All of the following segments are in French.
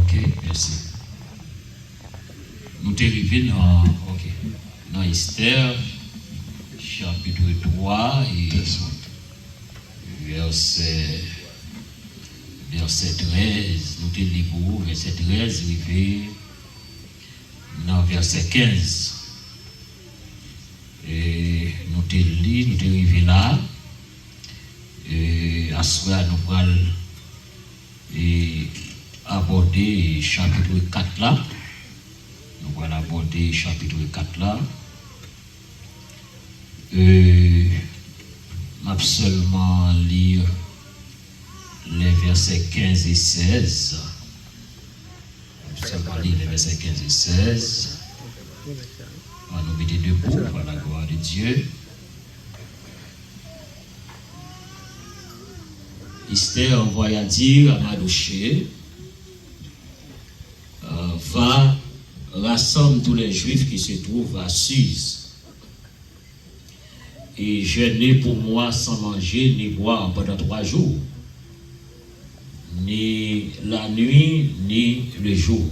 Ok, merci. Nous t'es arrivé dans Esther, chapitre 3 et verset 13. Nous t'es libre, verset 13, arrivé dans verset 15. Et nous t'es lu, nous t'es arrivé là. Et à ce moment nous allons aborder chapitre 4 là. Nous allons aborder chapitre 4 là. Je vais seulement lire les versets 15 et 16. Je vais seulement lire les versets 15 et 16. On va nous mettre debout pour la gloire de Dieu. Esther envoya dire à Mardochée, va rassemble tous les Juifs qui se trouvent à Suse et jeûnez pour moi sans manger ni boire pendant 3 jours, ni la nuit ni le jour.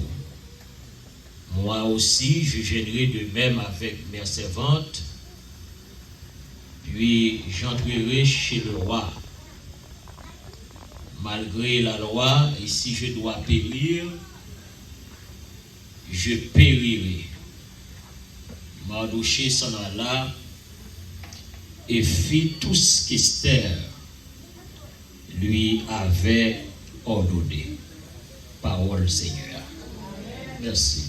Moi aussi je jeûnerai de même avec mes servantes, puis j'entrerai chez le roi. Malgré la loi, et si je dois périr, je périrai. Mardochée s'en alla et fit tout ce qu'Esther lui avait ordonné. Parole Seigneur. Merci.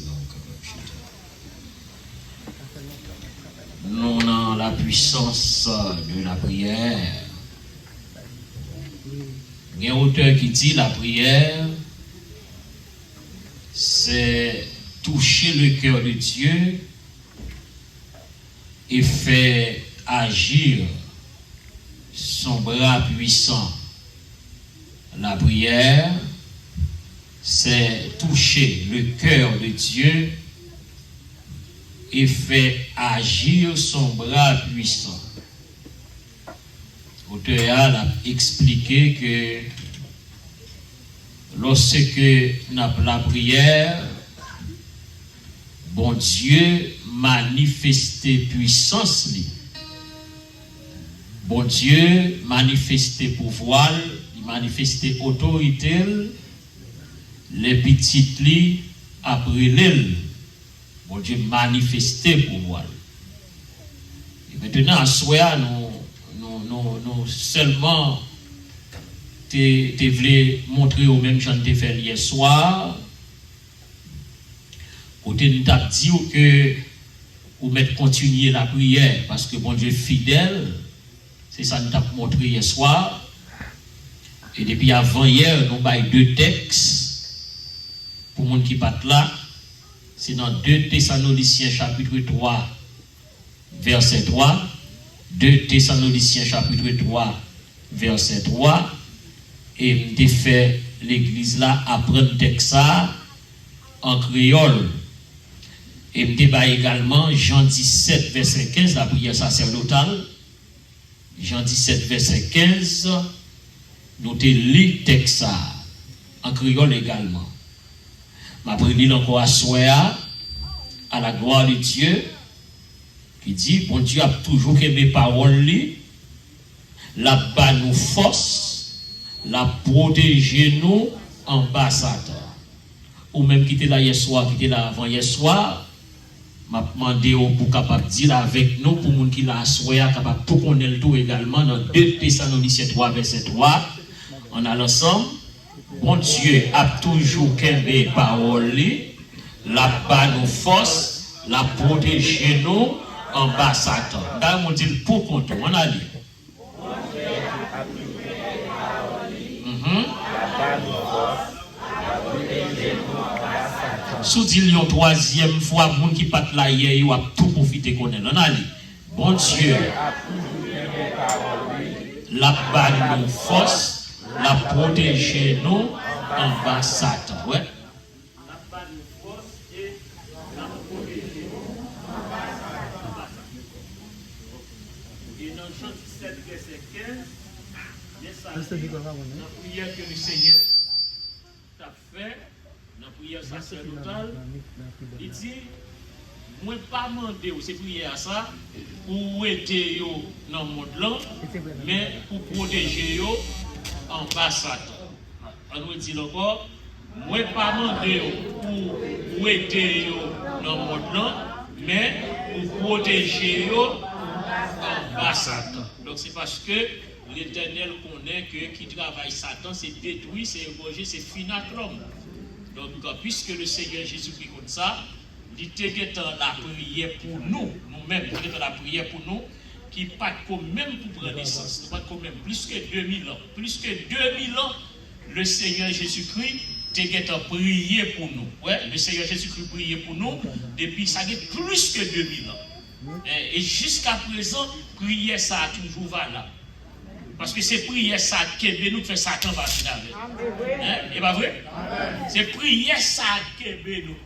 Nous avons la puissance de la prière. Il y a un auteur qui dit la prière, c'est toucher le cœur de Dieu et faire agir son bras puissant. La prière, c'est toucher le cœur de Dieu et faire agir son bras puissant. L'auteur a expliqué que lorsque nous avons la prière, bon Dieu manifestait puissance, bon Dieu manifestait pouvoir, manifestait autorité, les petites li après l'île, bon Dieu manifestait pouvoir. Et maintenant, à soi, nous seulement te voulais montrer au même gens de fait hier soir, où tu as dit que vous mettez continuer la prière parce que bon Dieu fidèle, c'est ça nous t'a montré hier soir. Et depuis avant hier, nous avons 2 textes pour les gens qui battent là. C'est dans 2 Thessaloniciens chapitre 3, verset 3. 2 Thessaloniciens chapitre 3, verset 3. Et je fait l'église là apprendre texte ça en créole. Et je débat également Jean 17, verset 15, la prière sacerdotale. Jean 17, verset 15, nous te lit texte ça en créole également. Ma prière encore à soi à la gloire de Dieu, qui dit, bon Dieu a toujours aimé parole, la bas nous force, la protéger nous en bas Satan. Ou même qui était là hier soir, qui était là avant hier soir, m'a demandé pour capable dire avec nous, pour moun qui l'a soya capable tout connaître tout également dans 2 Thessaloniciens 3, verset 3, on a l'ensemble, bon Dieu a toujours aimé parole, la bas nous force, la protéger nous en bas Satan. Là, on dit pour compte, on a dit. Sous dit une 3e fois, moun qui pat la hier, il va tout profiter connaître. On a dit, bon Dieu, la bas nous force, la protéger nous en bas Satan. Ouais. La prière que le Seigneur t'a fait, la prière sacerdotale, il dit, moi pas demander c'est prière ça pour aider yo dans le monde là, mais pour protéger yo en bas Satan. On nous dit encore, moi pas demander pour aider yo dans le monde là, mais pour protéger yo en bas Satan. Donc c'est parce que l'Éternel connaît que qui travaille Satan, c'est détruit, c'est égorgé, c'est fini avec l'homme. Donc puisque le Seigneur Jésus-Christ comme ça, il était la prière pour nous, nous-mêmes, il était la prière pour nous, qui pas même pour prendre naissance, pas même plus que 2000 ans. Plus que 2000 ans, le Seigneur Jésus-Christ était prié pour nous. Ouais, le Seigneur Jésus-Christ priait pour nous depuis ça fait plus que 2000 ans. Et jusqu'à présent, prière ça a toujours valable. Parce que c'est prière ça qui nous fait Satan va finalement. Et pas vrai? C'est prière ça qui nous.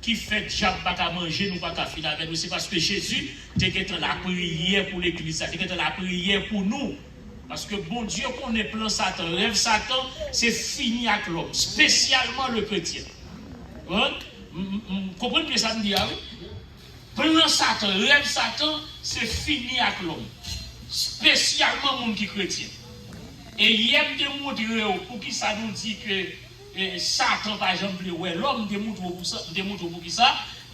Qui fait Jacques pas qu'à manger, nous pas qu'à finir avec nous. C'est parce que Jésus était la prière pour l'église, était la prière pour nous. Parce que bon Dieu connaît plan Satan, rêve Satan, c'est fini avec l'homme, spécialement le chrétien. Vous comprenez ce que ça me dit? Plan Satan, rêve Satan, c'est fini avec l'homme, spécialement le monde qui est chrétien. Et hier, je démontre pour qui ça nous dit que Satan, par exemple, l'homme démontre pour ça,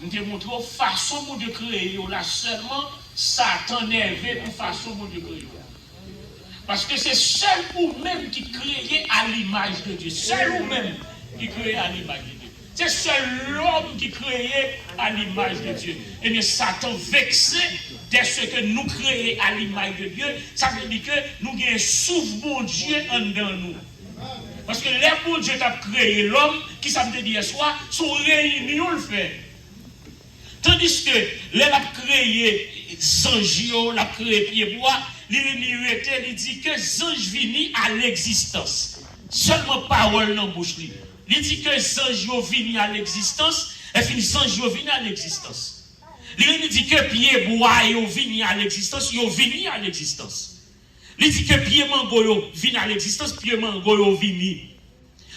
nous démontre façon de créer, là seulement Satan nerveux pour façon de créer. Parce que c'est seul ou même qui crée à l'image de Dieu, seul ou même qui crée à l'image de Dieu. C'est seul l'homme qui crée à l'image de Dieu. Et bien Satan vexé dès ce que nous créons à l'image de Dieu, ça veut dire que nous avons un souffle bon Dieu en dedans nous. Parce que les bon Dieu t'a créé l'homme, qui ça me dit hier soir, sont réunions le fait. Tandis que les a créé Zangio, l'a créé Pied-Bois, il dit que Zange vini à l'existence. Seulement parole dans la bouche. Il dit que Zangio vini à l'existence, et puis Zangio vini à l'existence. Il dit que Pied-Bois vini à l'existence, il vini à l'existence. Il dit que pied mango vient à l'existence, pied mango vini.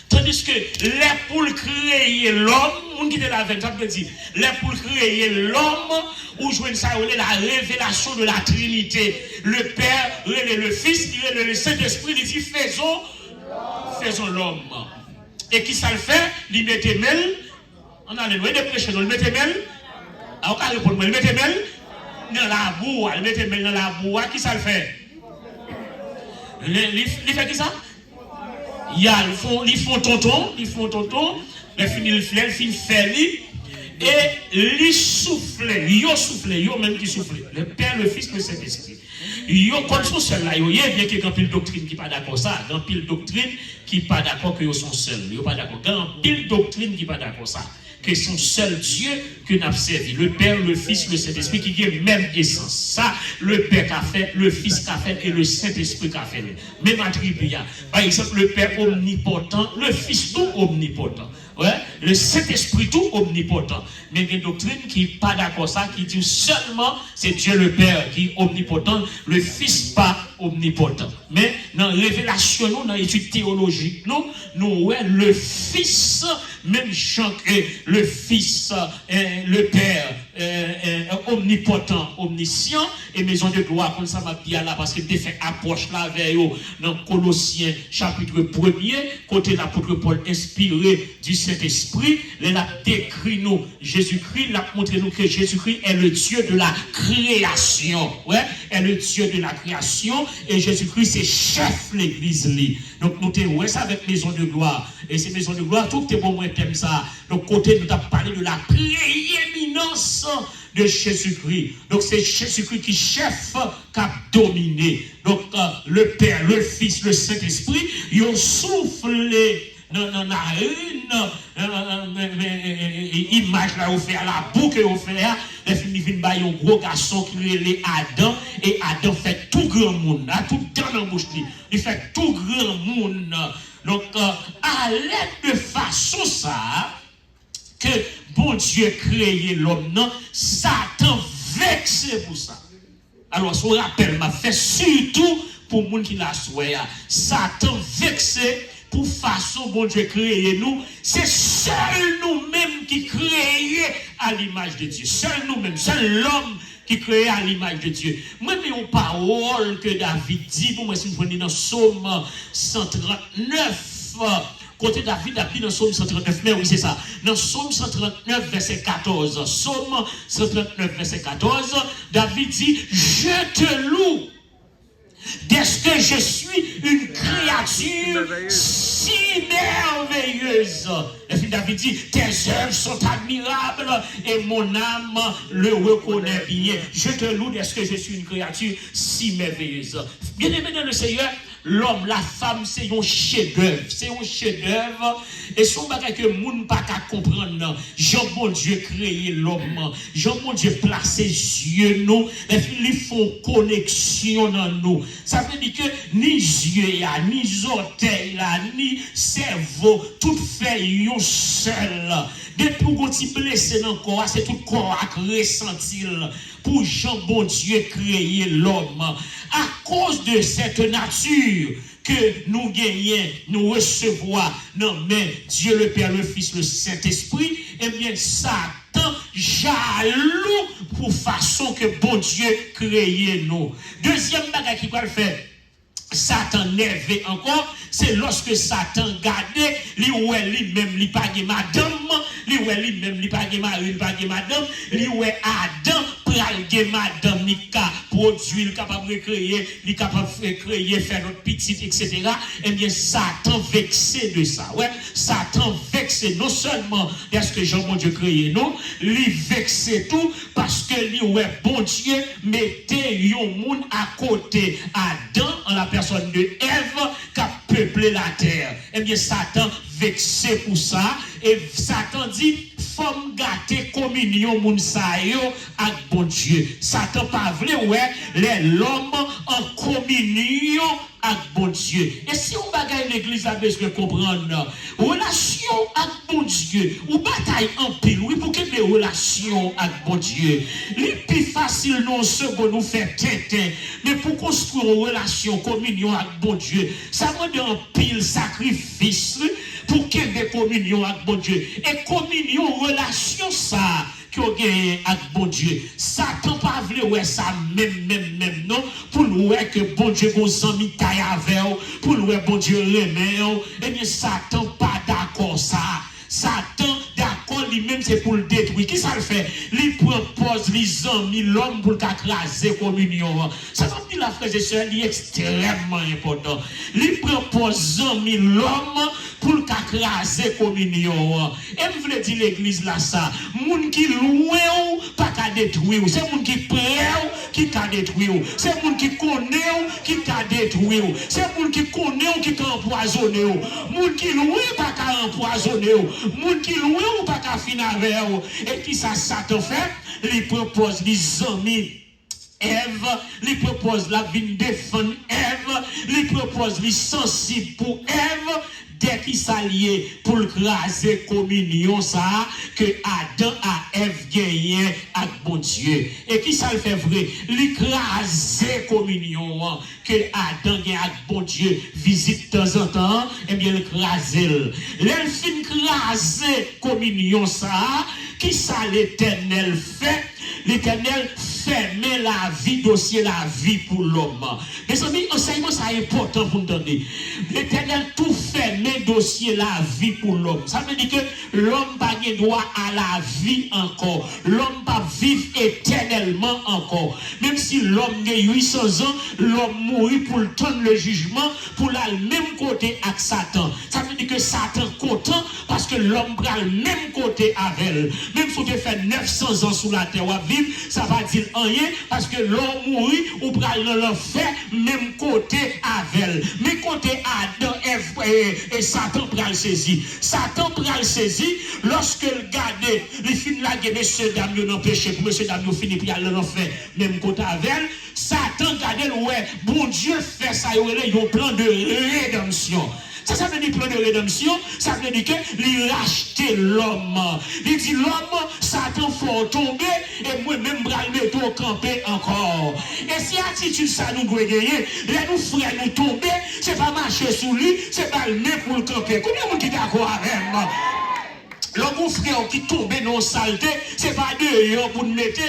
Tandis que les pour créer l'homme, on dit la vérité, dit, les pour créer l'homme, ou jouer ça, la révélation de la Trinité. Le Père, le Fils, le Saint-Esprit, il dit faisons l'homme. Et qui ça le fait? Il met mêle, on a les lois de prêcher, il met mêle, on a répondre, il met mêle dans la boue, il met mêle dans la boue, qui ça le fait? Il fait qui ça? Ils font tonton, mais ils finissent faire et ils soufflent, ils même qui soufflent. Le Père, le Fils, le Saint-Esprit. Ils comme sont seuls là, il y a bien qu'il y a une pile doctrine qui n'est pas d'accord ça, une pile doctrine qui n'est pas d'accord que ils sont seuls, ils sont pas d'accord. Une pile doctrine qui n'est pas d'accord ça. Que son seul Dieu que nous avons servi. Le Père, le Fils, le Saint-Esprit qui a la même essence. Ça, le Père qu'a fait, le Fils qu'a fait et le Saint-Esprit qu'a fait. Même attribut. Par exemple, le Père omnipotent, le Fils tout omnipotent. Ouais, le Saint-Esprit tout omnipotent. Mais il y a une doctrine qui n'est pas d'accord ça, qui dit seulement c'est Dieu le Père qui est omnipotent, le Fils pas omnipotent. Mais dans la révélation, nous, dans l'étude théologique, nous, ouais, le Fils, même chant que le Fils, le Père, omnipotent, omniscient, et maison de gloire, comme ça m'a dit là, parce qu'il fait approche là vers eux, dans Colossiens, chapitre 1er, côté l'apôtre Paul inspiré du Saint-Esprit, il a décrit nous, Jésus-Christ, il a montré nous que Jésus-Christ est le Dieu de la création, ouais, est le Dieu de la création, et Jésus-Christ c'est chef l'église. Donc nous t'es ouais ça avec maison de gloire, et ces maisons de gloire, tout est bon, moi t'aime ça. Donc côté nous t'as parlé de la prééminence de Jésus-Christ. Donc c'est Jésus-Christ qui chef, qui a dominé. Donc le Père, le Fils, le Saint-Esprit, ils ont soufflé dans une image là, on fait à la boucle, on fait là, les filles viennent par un gros garçon qui est Adam, et Adam fait tout grand monde, tout dans la bouche, il fait tout grand monde. Donc, à l'aide de façon ça, que bon Dieu créé l'homme, non, Satan vexé pour ça. Alors, ce rappel m'a fait surtout pour les gens qui l'a souhaité. Satan vexé pour façon bon Dieu créer nous, c'est seul nous-mêmes qui créons à l'image de Dieu. Seul nous-mêmes, seul l'homme qui créé à l'image de Dieu. Moi, mais une parole que David dit, pour moi, si vous prenez dans Psaume 139, côté David a dit dans Psaume 139, mais oui, c'est ça. Dans Psaume 139, verset 14. Psaume 139, verset 14, David dit, je te loue. Est-ce que je suis une créature si merveilleuse? Et puis David dit, tes œuvres sont admirables et mon âme le reconnaît bien. Je te loue, est-ce que je suis une créature si merveilleuse? Bien aimé dans le Seigneur, l'homme, la femme, c'est un chef-d'œuvre. C'est un chef-d'œuvre. Et son bagage que moun pas qu'à comprendre. Jean bon Dieu créé l'homme. Jean bon Dieu placé yeux nous. Et puis ils font connexion dans nous. Ça veut dire que ni yeux, ni orteils, ni cerveau, tout fait yon seul. Depuis qu'on t'y blessé dans le corps, c'est tout le corps à ressentir. Pour Jean bon Dieu créer l'homme. À cause de cette nature que nous gagnons, nous recevons dans Dieu le Père, le Fils, le Saint-Esprit, eh bien Satan jaloux pour façon que bon Dieu crée nous. Deuxième bagage qui va le faire. Satan nervé encore, c'est lorsque Satan gardait, lui-même, lui pas madame, lui-même, lui pas mari, lui pas madame, lui Adam, pral madame, lui produit, lui capable de créer, lui capable de créer, faire notre petit, etc. Eh bien, Satan vexé de ça. Ouais, Satan vexé, non seulement est-ce que Jean bon Dieu créé, non, lui vexé tout, parce que lui, bon Dieu, mettez un monde à côté, Adam, en la personne de Ève, qui a peuplé la terre. Eh bien, Satan vexé pour ça, et Satan dit, faut gâter communion moun sa yo avec bon Dieu. Satan pas vle l'homme en communion avec bon Dieu. Et si on bagaille l'église a besoin de comprendre, relation avec bon Dieu, ou bataille en pile, oui, pour qu'il y ait des relations avec bon Dieu. Le plus facile non second nous faire tintin, mais pour construire une relation, communion avec bon Dieu, ça demande un pile sacrifice pour qu'il y ait des communions avec bon Dieu. Et communion, relation, ça, qui a gagné avec bon Dieu. Satan pas voulu ouais ça même non pour nous que bon Dieu vos amis taille avec pour nous bon Dieu remet et bien Satan pas d'accord ça. Satan d'accord lui-même c'est pour le détruire. Qui ça le fait? Il propose les amis l'homme pour écraser communion. Ça veut dire la frère et sœur est extrêmement important. Il propose amis l'homme pour écraser communion. Et vous voulez dire l'église là ça, moun qui loin ou pas qu'à détruire, c'est moun qui prêt qui qu'a détruire, c'est moun qui connaît qui qu'a détruire, c'est moun qui connaît qui qu'a empoisonné, moun qui loin pas qu'à empoisonner, moun qui loin ou pas qu'à finir avec et qui ça Satan fait, il propose les amis Ève, il propose la vie défendre Ève, il propose les sensibles pour Ève. Dès qu'il s'alliait pour le craser communion, ça, que Adam a Ève gagné avec bon Dieu. Et qui ça le fait vrai? L'écraser communion, que Adam gagne avec bon Dieu, visite de temps en temps, et bien l'écraser. L'elfine craser communion, ça, qui ça l'Éternel fait? L'Éternel fermer la vie, dossier la vie pour l'homme. Mes amis, enseignement, ça est important pour nous donner. L'Éternel tout fermer, dossier la vie pour l'homme. Ça veut dire que l'homme n'a pas droit à la vie encore. L'homme pas vivre éternellement encore. Même si l'homme a 800 ans, l'homme mourit pour le temps le jugement, pour la même côté avec Satan. Ça veut dire que Satan content parce que l'homme prend le même côté avec elle. Même si tu fais 900 ans sous la terre à vivre, ça va dire rien parce que l'homme mourit ou pral dans l'enfer même côté avec elle. Mais côté Adam et Satan pral saisi. Satan pral saisi lorsque le garde les fin la guerre monsieur dame dans péché pour monsieur dame fini pour aller dans l'enfer même côté avec elle. Satan garde ouais bon Dieu fait ça il y a un plan de rédemption. Ça veut dire plan de rédemption, ça veut dire que il racheter l'homme. Il dit l'homme, Satan faut tomber et moi-même bral mettre au camper encore. Et si attitude ça nous doit gagner, là nous frères nous tomber, c'est pas marcher sous lui, c'est pas le nez pour le camper. Combien de monde qui d'accord avec moi? Le bon frère qui tombe dans la saleté, ce n'est pas dehors pour le mettre,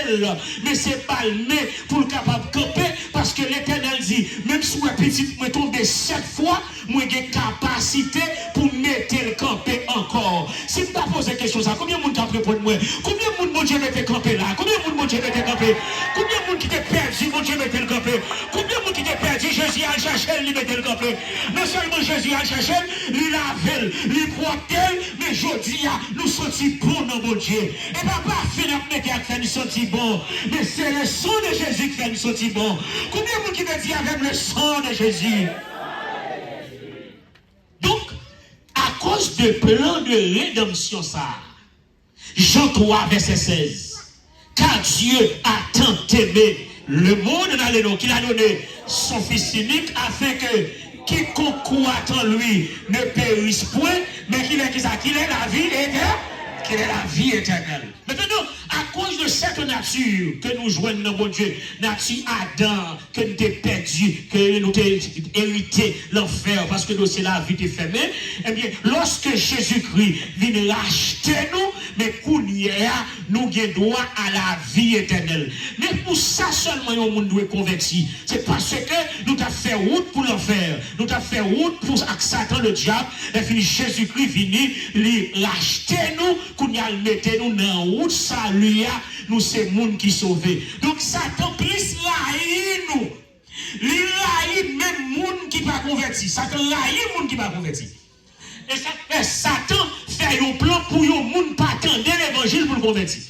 mais c'est pas le nez pour le capable de camper, parce que l'Éternel dit, même si moi petit me tombe 7 fois, moi j'ai capacité pour mettre le camper encore. Si je me pose la question, combien de monde qui répondre moi? Combien de monde Dieu mette camper là? Combien de monde Dieu mette camper? Combien de monde qui est perdu, mon Dieu mette le camper? Combien de monde qui est perdu, Jésus a cherché, il mette le camper? Non seulement Jésus a cherché, il lave, il protège, mais je dis, nous sommes bons dans mon Dieu. Et papa finit avec faire nous sentir bons. Mais c'est le sang de Jésus qui fait nous sentir bons. Combien de monde qui me dit avec le sang de Jésus? Donc, à cause de plan de rédemption, ça, Jean 3, verset 16. Car Dieu a tant aimé le monde qu'il a donné son Fils unique afin que quiconque croit en lui ne périsse point, mais qu'il ait la vie éternelle. Qu'il ait la vie éternelle. Maintenant, à cause de cette nature que nous joignons dans mon Dieu, nature Adam, que nous avons perdu, que nous avons hérité l'enfer, parce que nous c'est la vie fermée, eh bien, lorsque Jésus-Christ vient racheter nous, mais nous avons droit à la vie éternelle. Mais pour ça seulement, le monde doit convertir. C'est parce que nous avons fait route pour l'enfer, nous avons fait route pour Satan le diable, et puis Jésus-Christ vient racheter nous, nous allons mettre nous dans route salut, nous c'est monde qui sauvé. Donc Satan plus laïe nous. Il laïe même monde qui pas converti. Satan laïe monde qui pas converti. Et ça fait Satan fait un plan pour un monde pas attendre l'évangile pour le convertir.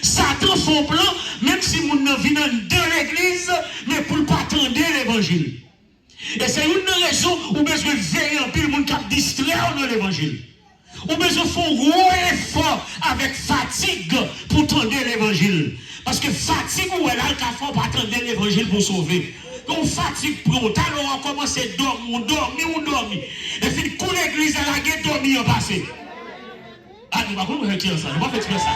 Satan fait un plan même si monde ne vient dans l'église mais pour pas attendre l'évangile. Et c'est une raison où besoin veiller en pile monde qui a distraire dans l'évangile. Ou besoin de faire un gros effort avec fatigue pour tendre l'évangile. Parce que fatigue ou elle a le café pour attendre l'évangile pour sauver. Donc fatigue pronte, alors on commence à dormir. Et puis quand l'église a la guerre dormi en passé. Ah, nous ne pouvons pas faire ça, nous ne pouvons pas faire ça.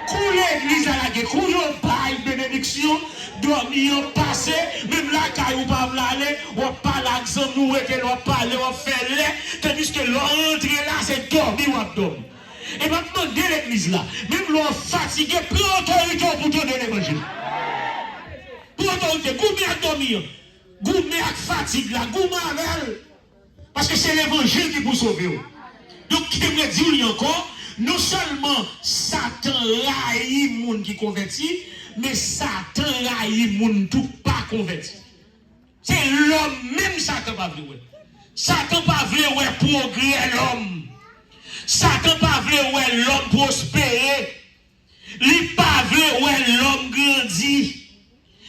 Quand l'église a la guerre, quand on baille bénédiction, dormir en passé, même la caille ou pas aller, on parle avec son nous et on parle, on fait l'air, tandis que l'entrée là, c'est dormir ou abdomen. Et maintenant, de l'église là, même l'on fatigué, plus autorité pour donner l'évangile. Plus autorité, gourmet à dormir, gourmet à fatigue là, gourmet à elle. Parce que c'est l'évangile qui vous sauver. Donc, qui me dit encore, non seulement Satan raille les gens qui convertit, mais Satan raille les gens tout pas converti. C'est l'homme, même Satan pas voulu. Satan pas voulu progrès l'homme. Satan pas voulu l'homme prospérer. Il pas voulu l'homme grandir.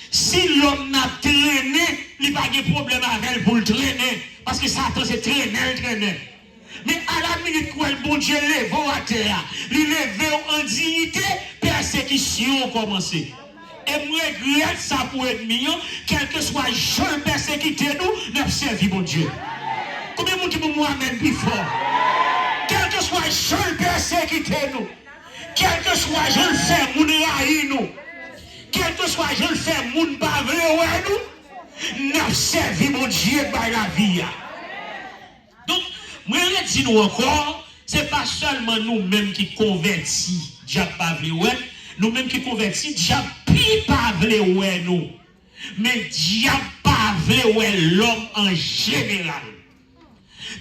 Si l'homme n'a traîné, il n'a pas de problème avec elle pour le traîner. Parce que Satan c'est traîner. Mais à la minute où le bon Dieu lève à terre, il lève en dignité, persécution a commencé. Et moi, je regrette ça pour ennemi, quel que soit jeune persécuté, nous avons servi mon Dieu. Combien de monde qui moi-même plus fort? Quel que soit jeune persécuté, nous. Quel que soit jeune fait, moun raï nous. Quel que soit jeune fait, moun pas vrai, nous. Nous avons servi mon Dieu par la vie. Donc, moi, je dis nous encore, ce n'est pas seulement nous-mêmes qui convertis, diable pas vrai, nous-mêmes qui convertis, diable pas vrai, nous. Mais diable pas vrai, l'homme en général.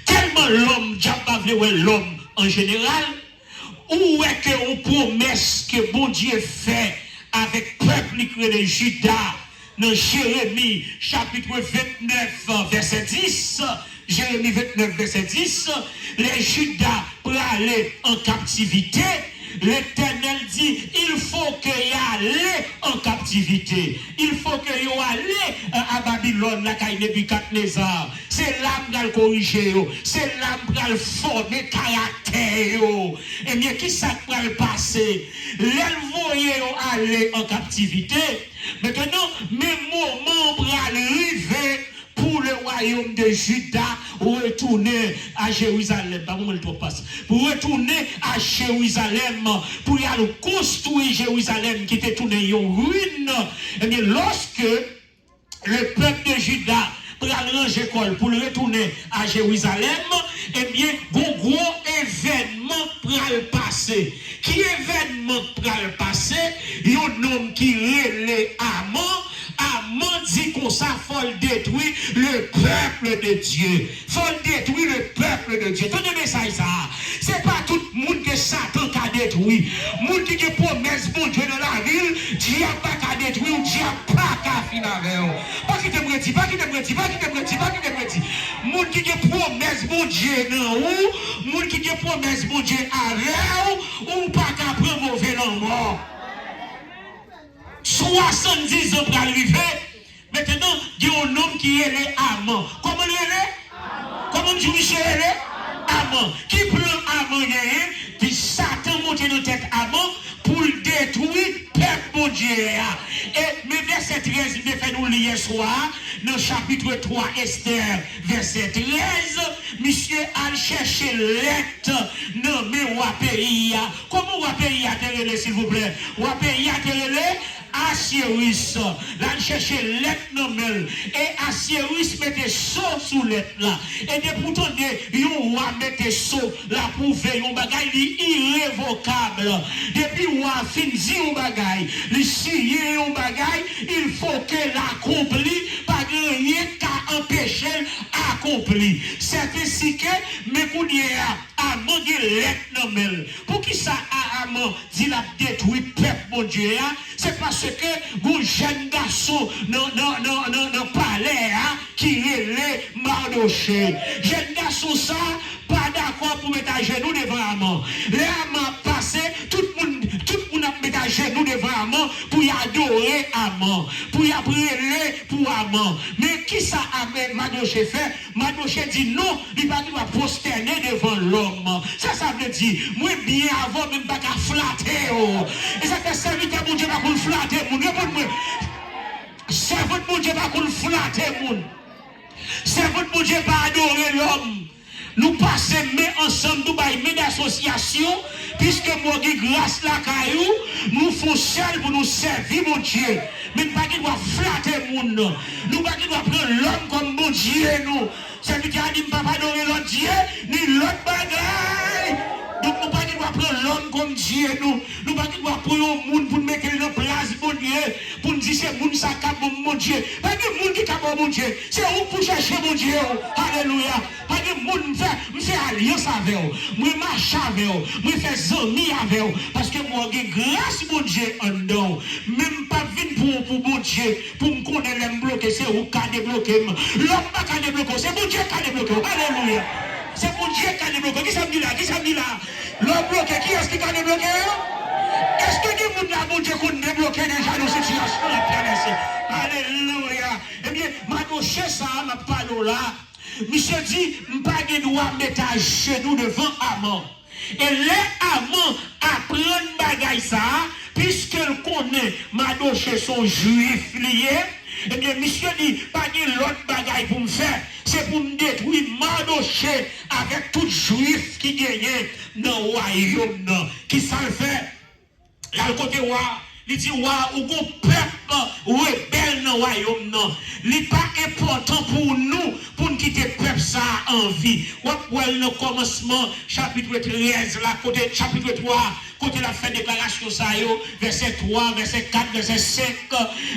Tellement l'homme, diable pas vrai, l'homme en général, où est que on promesse que bon Dieu fait avec le peuple de Juda, dans Jérémie, chapitre 29, verset 10, Jérémie 29, verset 10, les Judas pour aller en captivité, l'Éternel dit, il faut qu'il y aille en captivité. Il faut qu'il y aille à Babylone, la caille Nebuchadnezzar. C'est l'âme qui a corrigé, c'est l'âme qui a formé caractère. Et bien, qui ça va le passer? L'envoyer aller en captivité. Maintenant, mes moments pour arriver pour le royaume de Juda retourner à Jérusalem. Pas comment le trop passe. Pour retourner à Jérusalem, pour y aller construire Jérusalem qui était tourné en ruine. Et bien, lorsque le peuple de Juda pour aller ranger école, pour le retourner à Jérusalem, eh bien, gros événement pour le passer. Qui événement pour le passer? Il y a un homme qui relève Amon. Amon dit qu'on ça, faut détruire le peuple de Dieu. Faut détruire le peuple de Dieu. Tenez bien ça. C'est pas tout le monde que Satan a détruit. Le monde qui a promesse bon Dieu dans la ville, Dieu n'a pas qu'à détruire, Dieu n'a pas qu'à finir avec eux. Pas qui te dit, pas qui te dit, pas qui te dit, pas qui te dit. Le monde qui a promesse bon Dieu dans ou, le monde qui a promesse bon Dieu avec ou pas qu'à prendre mauvais dans mort. 70 ans pour arriver. Maintenant, il y a un homme qui est le Amon. Comment il est? Comment Michel est? Amon. Qui prend Amon? Puis Satan monte dans tête Amon pour détruire le peuple bon Dieu. Et mais verset 13, il fait nous lire soir, dans chapitre 3, Esther, verset 13, monsieur a cherché l'être dans mes pays. Comment ou pays a terrelé, s'il vous plaît? Ou pays a terrelé? Assyrus, là chercher l'être nommel et Assyrus mettait saut sous l'être là et de pourtant yon roi mettait saut là pour faire un bagage irrévocable depuis roi fin dit un bagage li signé un bagage il faut que l'accompli pas rien qu'à empêcher accompli c'est ainsi que mes coudéa a mandé l'être nommel pour qui ça a dit la détruit peuple mon Dieu c'est parce que un jeune garçon dans palais qui est le Mardoché. Jeune garçon ça, pas d'accord pour mettre à genoux devant Amon. L'Amon passé, tout le monde a mis à genoux devant Amon pour y adorer Amon, pour y prier pour Amon. Mais qui ça a Mardoché fait? Mardoché dit non, il va prosterner devant l'homme. Ça veut dire, moi bien avant même pas qu'à flatter. Et ça fait serviteur mon Dieu va pour flatter mon Dieu. C'est votre mon Dieu va pour flatter mon. C'est votre mon Dieu va adorer l'homme. Nous passons ensemble, nous baillons d'association, puisque moi j'ai grâce la caillou, nous faisons seul pour nous servir mon Dieu. Mais nous ne pouvons pas flatter mon nom. Nous ne pouvons pas prendre l'homme comme mon Dieu nous. C'est lui qui a dit ne pas adorer l'autre Dieu, ni l'autre bagaille. Donc nous ne pouvons pas prendre l'homme comme Dieu nous. Nous ne pouvons pas prendre un monde pour mettre en place mon Dieu, pour nous dire c'est monde ça cap mon Dieu. Pas de monde qui cap mon Dieu. C'est où pour chercher mon Dieu. Alléluia. Pas de monde fait alliance avec vous. Moi marche avec vous. Moi fait amis avec vous. Parce que moi j'ai grâce mon Dieu en dedans. Même pas venir pour mon Dieu pour me connaître les bloquer. C'est où qui a débloqué. L'homme pas qui a débloqué. C'est mon Dieu qui a débloqué. Alléluia. C'est mon Dieu qui a débloqué. Qui ça me dit là? Qui ça me dit là? L'homme bloqué. Qui est-ce qui a débloqué? Est-ce que des gens là, mon Dieu, qui ont débloqué déjà nos situations la traversée? Alléluia. Eh bien, ma gauche, ça, ma parole là. Monsieur dit, je n'ai pas de droit de mettre à genoux devant Amon. Et les Amon apprennent bagaille ça, puisqu'elle connaît Mardoché son juif lié. Eh bien, monsieur dit, pas de l'autre bagaille pour me faire. C'est pour me détruire Mardoché avec tout juif qui gagnait dans le royaume. Qui ça le fait? Là, le côté roi, il dit, roi, ou qu'on peuple rebelle dans le royaume. Il n'est pas important pour nous, pour nous quitter le peuple ça en vie. Well, le commencement, chapitre 13, là, côté chapitre 3, côté la fin de déclaration, ça, verset 3, verset 4, verset 5.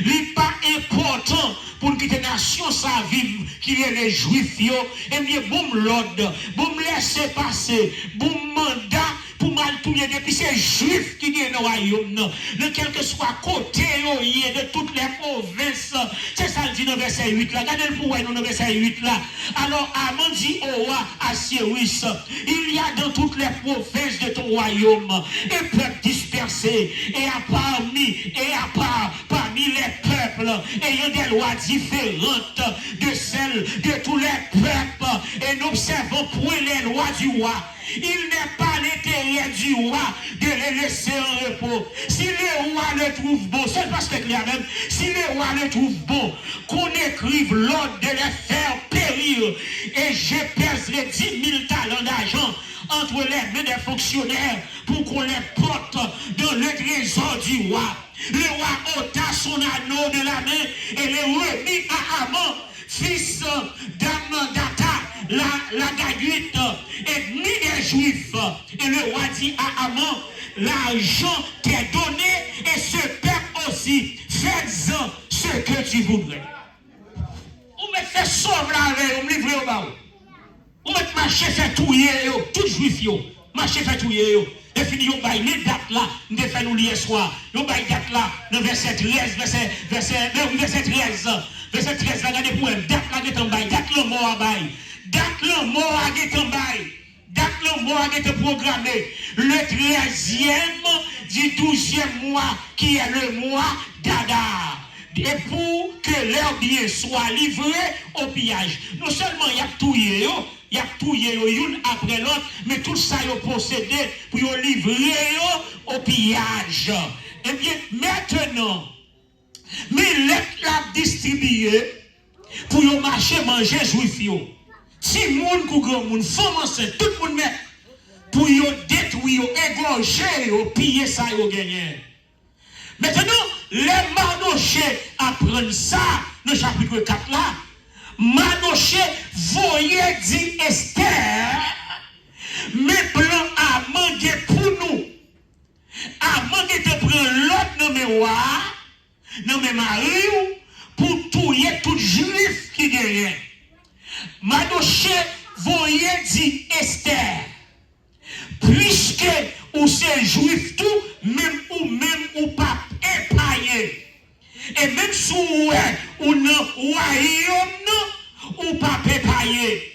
Il n'est pas important pour nous quitter la nation ça vivre, qui est les juifs, et bien, bon l'ordre, bon laisser passer, bon mandat, pour mal tourner depuis ces juifs qui viennent au royaume, de quel que soit côté de toutes les provinces. C'est ça le dit dans le verset 8 là. Regardez le pouvoir dans le verset 8 là. Alors Amon dit au roi Assyrus, il y a dans toutes les provinces de ton royaume un peuple dispersé, et à parmi les peuples peuple, ayant des lois différentes de celles de tous les peuples, et nous observons pour les lois du roi. Il n'est pas l'intérêt du roi de les laisser en repos. Si le roi le trouve bon, c'est parce que même, si le roi le trouve bon, qu'on écrive l'ordre de les faire périr, et je pèserai 10 000 talents d'argent entre les mains des fonctionnaires pour qu'on les porte dans le trésor du roi. Le roi ôta son anneau de la main et le remit à Amon, fils d'Amandata, la Gaguite, ennemi des Juifs. Et le roi dit à Amon, l'argent t'est donné et ce peuple aussi, fais-en ce que tu voudrais. Ou me fait sauver la veille, ou me livrer au bas. Ou me marcher fait touiller, tout juif, marcher fait touiller. Et fini, on va les dates là, nous fait nous lire soir. On va date là, dans verset 13, verset 13. Verset 13, regardez pour elle, date là, qui est en bail, date le mort à bail. Date le mort à qui est en bail. Date le mort à qui est programmé. Le 13e du 12e mois, qui est le mois d'Adar. Et pour que leur bien soit livré au pillage. Non seulement il y a touillé, il y a touillé une après l'autre, mais tout ça il a procédé pour livrer au pillage. Eh bien, maintenant, Millet l'a distribué pour yon marcher manger juif yo. Si moun kou grand moun, femme enceinte, tout le monde met pour yon détruire, égorger, yon piller ça yon gagner. Maintenant, les Manochés apprennent ça dans le chapitre 4 là. Manoché voyait dit Esther, mes plans à manger pour nous. À manger te prendre l'autre dans mes rois, dans mes maris, pour tuer tout juif qui gagne. Manoché voyait dit Esther, puisque ou c'est juif tout, même ou pas épaillé. Et même si ou non royaume ou pas épaillé.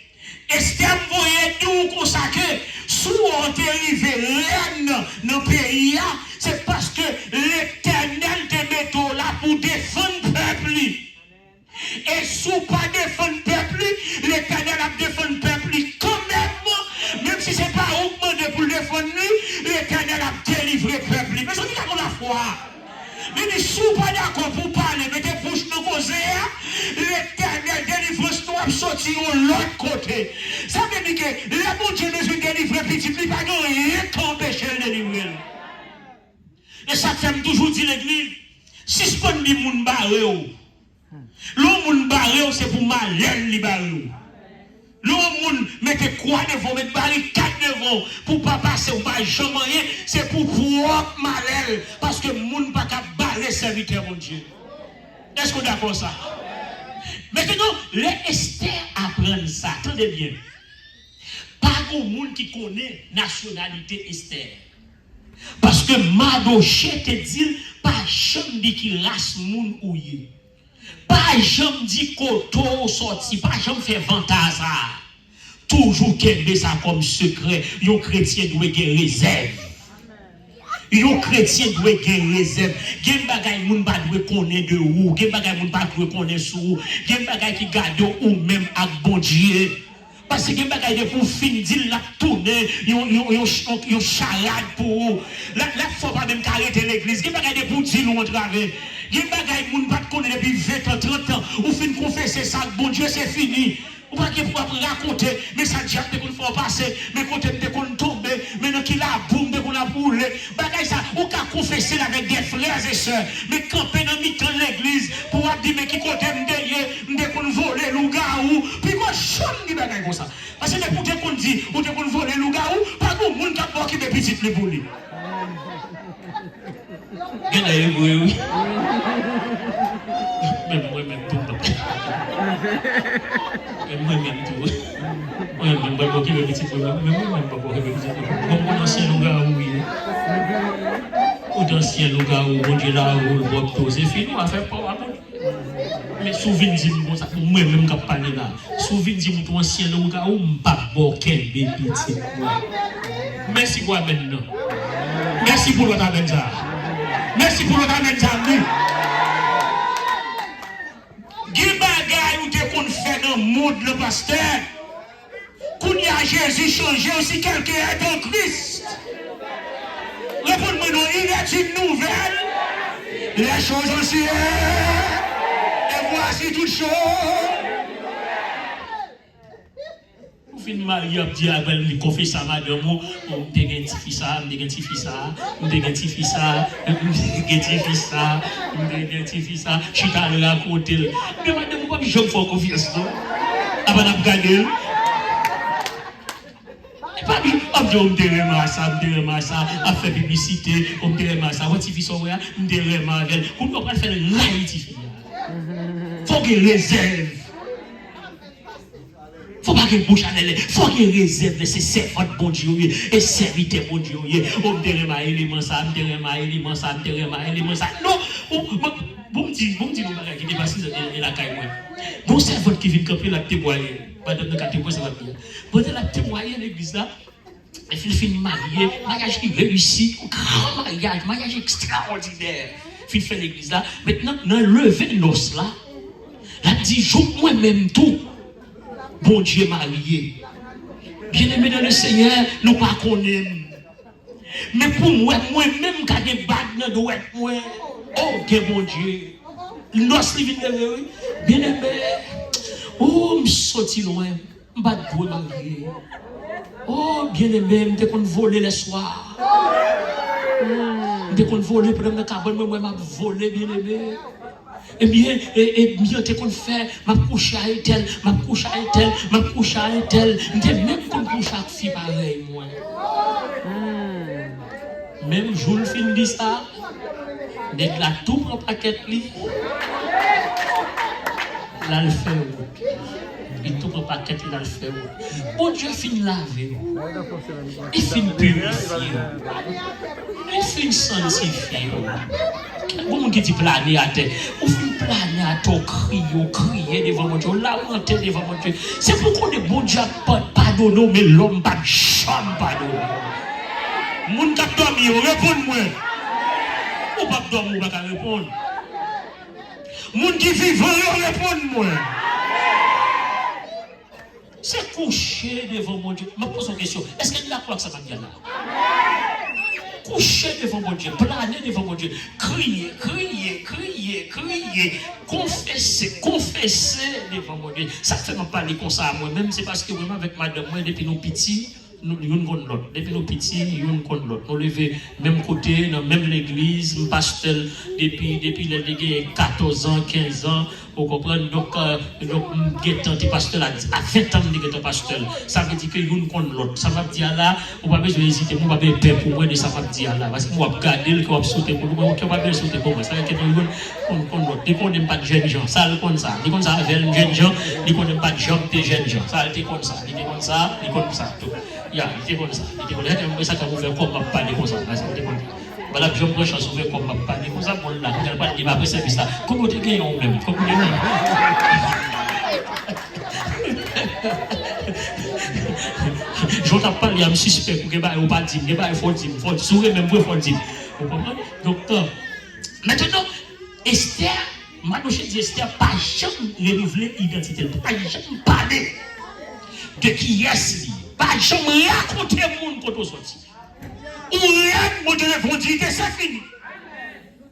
Esther voyait tout consacré. Si on est arrivé reine dans le pays, c'est parce que l'Éternel te met là pour défendre le peuple. Et si on pas défendre le peuple, l'Éternel a défendu le peuple quand même si ce n'est pas augmenté pour le défendre, l'Éternel a délivré le peuple. Mais ça dit qu'on a foi. Mais ne sont pas d'accord pour parler, mais des bouches de causer, l'Éternel délivrance nous sortir de l'autre côté. Ça veut dire que le bon Dieu nous délivre petit, il n'y a pas rien qui empêche de délivrer. Et ça fait toujours dire l'église, si ce qu'on dit moun barré, l'homme moun barré, c'est pour malin li barré. L'homme mette quoi devant, mette barricade devant, pour pas passer ou pas jamais rien, c'est pour propre malin, parce que moun pas qu'à barrer serviteur mon Dieu. Est-ce qu'on est d'accord ça? Maintenant, les Esther apprennent ça, attendez bien. Pas de monde qui connaît nationalité Esther. Parce que Madoché te dit, pas jamais dit qu'il race moun ouye. Pas jamais dit koto sorti, pas jamais fait vantage ça. Toujours qu'elle ça comme secret, yon chrétien doit gagner réserve. Yon chrétien doit gagner réserve. Gen bagay moun pa doit connaître de ou, gen bagay moun pa doit connaître sou, gen bagay qui garde ou même ak bon Dieu. Parce que gen bagay de pour fin dit la tourner, yon charade pour la faut pas même arrêter l'église. Gen bagay de pour dire nous travers. Gen bagay moun pa connaître depuis 20 ans, 30 ans, ou fin confesser ça bon Dieu c'est fini. Ou pas qu'il faut raconter, mais ça diable de qu'on faut passer, mais quand de qu'on tombe, mais non qu'il a boum de qu'on a boulé. Bagay ça, ou qu'à confesser avec des frères et sœurs, mais camper dans mi-temps l'église pour dire mais qui côté m'deye, qu'on voler loup-garou, puis moi chante dit bagay comme ça. Parce que pour te qu'on dit, ou te qu'on voler loup-garou, pas de monde qui a qui des petites les voler. Oui. Même moi-même tout. Moi-même tout. Moi-même pas qui le petit problème. Moi-même pas qui le petit problème. Comme ancien loup-garou, oui. Ou d'ancien loup-garou, bon Dieu là, ou le bob tout, c'est fini, on va faire pas. Mais souviens-moi ça, moi-même qui parle là. Souviens-moi ton ancien loup-garou, m'pas bon quel bébé petit. Merci pour maintenant. Merci pour l'autre ça. Merci pour l'autre ça. bagaille ou te qu'on fait dans le monde, le pasteur. Qu'on y a Jésus changé aussi quelqu'un est en Christ. Répondez-moi, non, il est une nouvelle. Les choses anciennes. Et voici toutes choses. Vous finissez marié, vous dites, vous confessez à madame, vous avez un petit fils, vous avez un petit fils, vous avez un petit fils, vous avez un petit fils, vous avez un petit fils, je suis allé raconter. Mais madame, vous ne pouvez pas faire confiance. Avant de regarder. Pas dit, on me dérange ça, on fait publicité, on me dérange ça, votre fils, on me dérange avec. On ne peut pas faire laïtif. Faut qu'il réserve. Faut pas qu'il bouge à l'aile. Faut qu'il réserve ses servantes bon Dieu et serviteurs bon Dieu. On me dérange élément ça, on me dérange élément ça, on me dérange élément ça. Non, bon dit, nous qui dépasse la caille. Bon servante qui vient camper la témoigner. Madame de Katémo, ça va bien. Bon, elle a témoigné l'église là. Elle fait mariée, mariage qui réussit, grand mariage extraordinaire. Elle fait l'église là. Maintenant, dans le lever de noces là, elle dit, joue moi-même tout. Bon Dieu marié. Bien-aimé dans le Seigneur, nous pas connaissons. Mais pour moi-même, quand des bagues dans le doigt, moi, oh, bon Dieu. Noces li vient de bien-aimé. Oh, je suis sorti loin. Je ne suis pas marié. Oh, bien-aimé, je suis volé le soir. Je suis volé pendant le cabane, moi, je volé, bien-aimé. Eh bien, je suis fait, je couche à tel, je couche à tel, je couche à tel. Je suis même couche à fille pareil, moi. Même jour, le film dit ça. Je suis là tout pour paquet. Là, le fait. Il tout pour paquet, il a le fait. Bon Dieu finit laver. Il finit purifier. Il finit sanctifier. Bon monde qui dit planer à terre. On finit planer à toi, crier devant mon Dieu, lamenter devant mon Dieu. C'est pourquoi le bon Dieu pas pardonné, mais l'homme pas de chambre pardonné. Moun qui dormi, réponds-moi. Ou pas dormir, ou pas répondre. Moun qui vit, réponds-moi. C'est coucher devant mon Dieu. Je me pose une question. Est-ce qu'il y a quoi que ça va bien là? Coucher devant mon Dieu, planer devant mon Dieu, crier, confesser devant mon Dieu. Ça fait même parler comme ça à moi-même. C'est parce que vraiment avec madame, moi, depuis nos petits, nous avons l'autre. Depuis nos petits, nous avons l'autre. Nous levons même côté, dans même l'église, nous pasteur depuis les 14 ans, 15 ans. Vous comprenez? Donc, nous pasteur à 20 ans, nous pasteur. Ça veut dire que nous avons l'autre. Ça va dire là, on va pas hésiter, on va pas peur pour moi de ça va dire là. Parce que moi, je vais garder le corps sauter pour nous, on va pas sauter pour moi. Ça veut dire que nous avons l'autre. Nous ne connaissons pas de jeunes gens. Ça, c'est comme ça. Nous connaissons ça avec les jeunes gens, nous ne connaissons pas de jeunes gens. Ça, c'est comme ça. Nous comme ça, nous comme ça. Il était comme ça. Il était comme ça. Ça, quand vous faites comme ma parler comme ça. Voilà, je me chance ouvert comme ma parler comme ça. Bon, là, je ne pas dire après service là. Comment tu gagnes en même? Comment tu gagnes? Je t'ai parlé à un suspect pour que vous pas dire, il faut dire, il faut sourire même pour il faut dire. Vous comprenez? Donc, maintenant, Esther, maintenant je dis Esther, pas jamais renouveler l'identité, pas jamais parler de qui est-ce. Pas jamais raconter le monde quand on sortit. Ou rien, mon Dieu, répondre que c'est fini.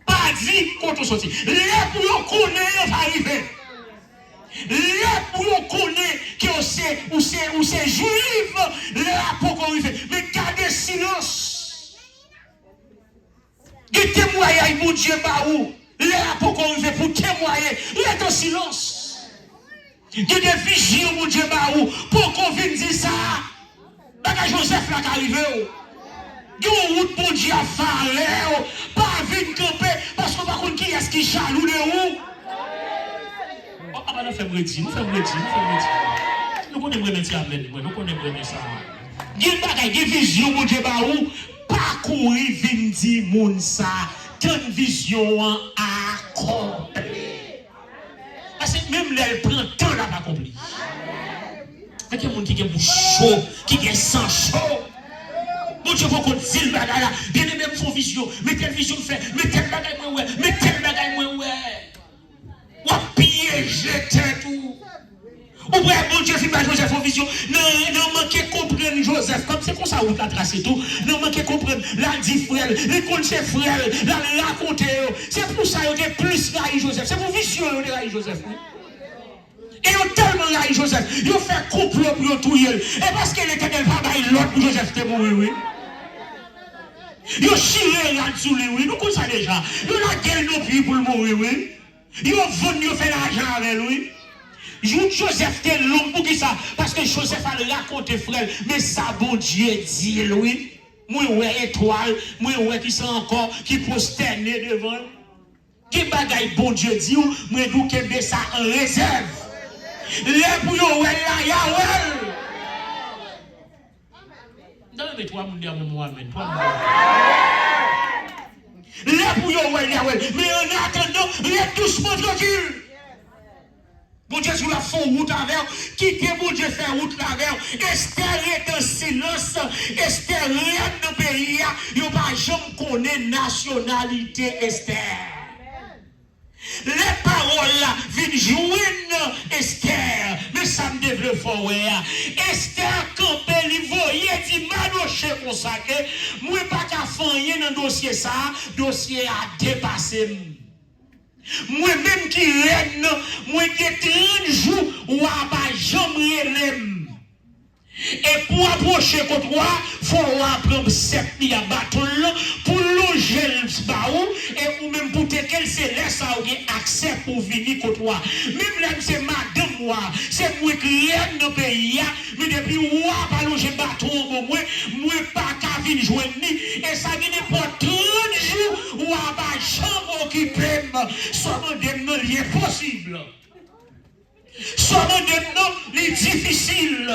Pas dit quand on sortit. Là pour on connaît, on va arriver. Là pour on connaît que c'est juif, là pour qu'on arrive. Mais gardez silence. Et témoignez, mon Dieu, par où? Là pour qu'on arrive, pour témoigner. Là en silence. Il y a des visions, mon Dieu, par où? Pour qu'on vienne dire ça. Bagage Joseph là qui arrive. Il y a une route pour Dieu à faire. Pas venir camper parce qu'on va connaître qui est-ce qui jaloux de où. Nous faisons redire. Nous connaissons remettre amen. Nous connaissons ça. Il y a une bagaille, il y a une vision, mon Dieu, où parcourir, venir dire, mon ça, une vision accomplie. Parce que même là, elle prend temps à accomplir. Il y a des gens qui ont bouche chaud, qui ont sang chaud. Mon Dieu, vous connaissez le bagage là. Bien aimé, font vision. Mais telle vision fait. Mais telle bagaille, moi, ouais. Mais telle bagaille, moi, ouais. Ou piéger tout. Ou bien, bon Dieu, fait Joseph en vision. Non, manquez comprendre Joseph. Comme c'est comme ça, on l'a tracé tout. Non, manquez comprendre. La dit frère, les comptes ses frères, la raconter. C'est pour ça qu'il y a plus raï Joseph. C'est pour vision qu'il y a raï Joseph. Et ils ont tellement raï Joseph. Ils ont fait complot pour tout. Et parce que l'Éternel va bailler l'autre pour Joseph te mourir, oui. Ils ont chiré là-dessous, oui. Nous connaissons ça déjà. Ils ont la gueule nos pieds pour le mourir, oui. Ils ont vendu, ils ont fait l'argent avec lui. Joseph était long pour qui ça? Parce que Joseph a raconté, frère, mais ça, bon Dieu dit, oui. Moi, ouais, étoile, moi, ouais, qui sont encore, qui prosterné devant. Qui bagaille, bon Dieu dit, moi, nous, qui met ça en réserve. Les bouillons, ouais, là, ya, ouais. Non, mais toi, mon Dieu, mon amen. Les bouillons, ouais, là, ouais. Mais en attendant, les doucement tranquille. Bon Dieu sur la fond route avec, quittez bon Dieu faire route avec, Esther est en silence, Esther rien dans le pays, il n'y a pas jamais connaît nationalité Esther. Les paroles là viennent joindre Esther, mais ça me développe fort. Esther campé, il voyait, dit Manoché consacré, moi pas qu'à faire dans le dossier ça, dossier a dépassé. Moi-même qui règne, moi qui 30 jours, ou à pas jamais l'aime. Et pour approcher contre moi, il faut prendre 7 000 bâtons pour loger le baou et ou même pour te qu'elle se laisse accès pour venir contre moi. Même là, c'est madame moi, c'est moi qui règne dans le pays, mais depuis ou à pas loger bâton pour moi, moi pas qu'à venir joindre et ça vient pour 30 jours ou à pas jamais occuper, seulement des noms liés possibles. Seulement des noms les difficiles.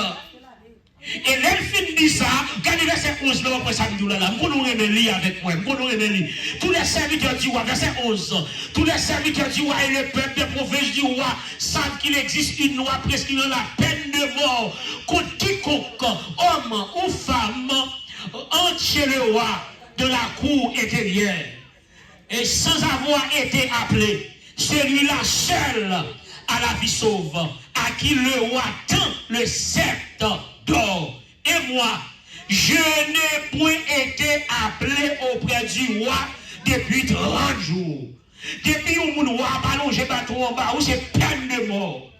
Et l'elfine dit ça, regardez verset 11 là, après ça, nous là, nous remettons avec moi, nous remettons. Tous les serviteurs du roi, verset 11, tous les serviteurs du roi et le peuple des provinces du roi savent qu'il existe une loi prescrivant la peine de mort contre quiconque, homme ou femme, entier le roi de la cour intérieure. Et sans avoir été appelé, celui-là seul à la vie sauve, à qui le roi tend le sceptre d'or. Et moi, je n'ai point été appelé auprès du roi depuis 30 jours. Depuis où mon roi a allongé bateau en bas, où c'est peine de mort.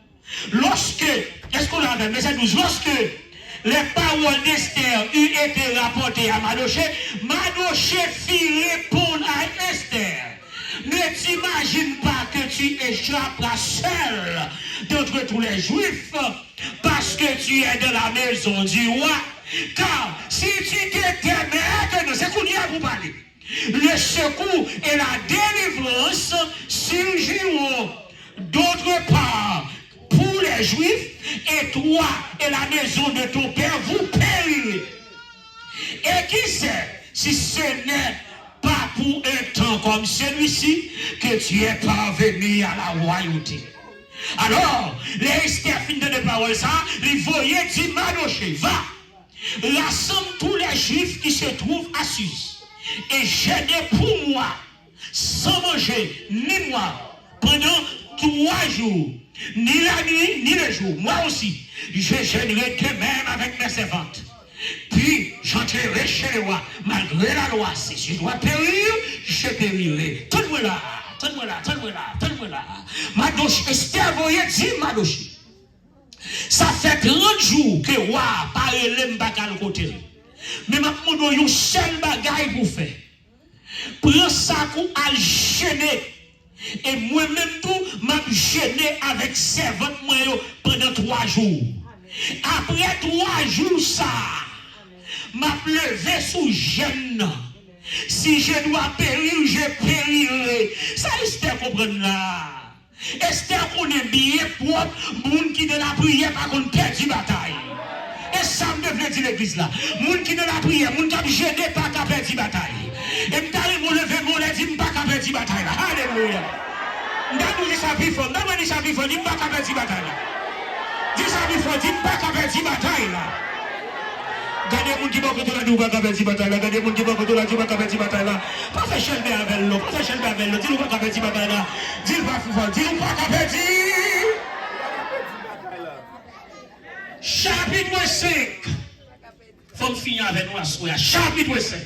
Lorsque, est-ce qu'on a verset 12, lorsque les paroles d'Esther eut été rapportées à Manoché, Manoché fit répondre à Esther. Ne t'imagine pas que tu échapperas seul d'entre tous les Juifs parce que tu es de la maison du roi. Car si tu t'étais c'est qu'on y a pour parler. Le secours et la délivrance surgiront d'autre part pour les Juifs et toi et la maison de ton père vous périrez. Et qui sait si ce n'est pas pour un temps comme celui-ci que tu es parvenu à la royauté. Alors, les Esther fin de parole ça, les voyaient dit Manoché, va, rassemble tous les Juifs qui se trouvent assis et jeûnez pour moi, sans manger ni moi, pendant 3 jours, ni la nuit, ni le jour. Moi aussi, je jeûnerai de même avec mes servantes. Puis j'entrerai chez le roi, malgré la loi. Si je dois périr, je périrai. Tenez-moi là, tenez-moi là, tenez-moi là, tenez-moi là. Madoche, Esther voyait dire Madoche. Ça fait 30 jours que le roi parle l'embakal côté. Mais ma demande une seule bagaille pour faire. Prends ça pour à gêner. Et moi-même tout, m'a gêné avec servante pendant 3 jours. Après 3 jours ça, m'a levé sous gêne. Si je dois périr, je périrai. Ça, Esther comprendre là. Esther connaît bien propre, moun qui de la prière par contre perd une bataille. Et ça me devait dire l'église là. Moun qui de la prière, moun qui a gêné pas qu'à perdre une bataille. Et m't'arrive mon lever mon lèvre, dit pas qu'à perdre une bataille là. Alléluia. M't'arrive dit ça plus fort, m't'arrive dit ça plus fort, dit pas qu'à perdre une bataille là. Dis ça plus fort, dit pas qu'à perdre une bataille là. Gardez les gens qui vont contre la double capelle de bataille. Gardez les gens qui vont contre la double capelle de bataille. Pas faire chelber avec l'eau. Pas faire chelber avec l'eau. Dis-nous pas capelle de bataille. Dis-nous pas foufa. Dis-nous pas capelle de. Chapitre 5. Faut finir avec nous à soir. Chapitre 5.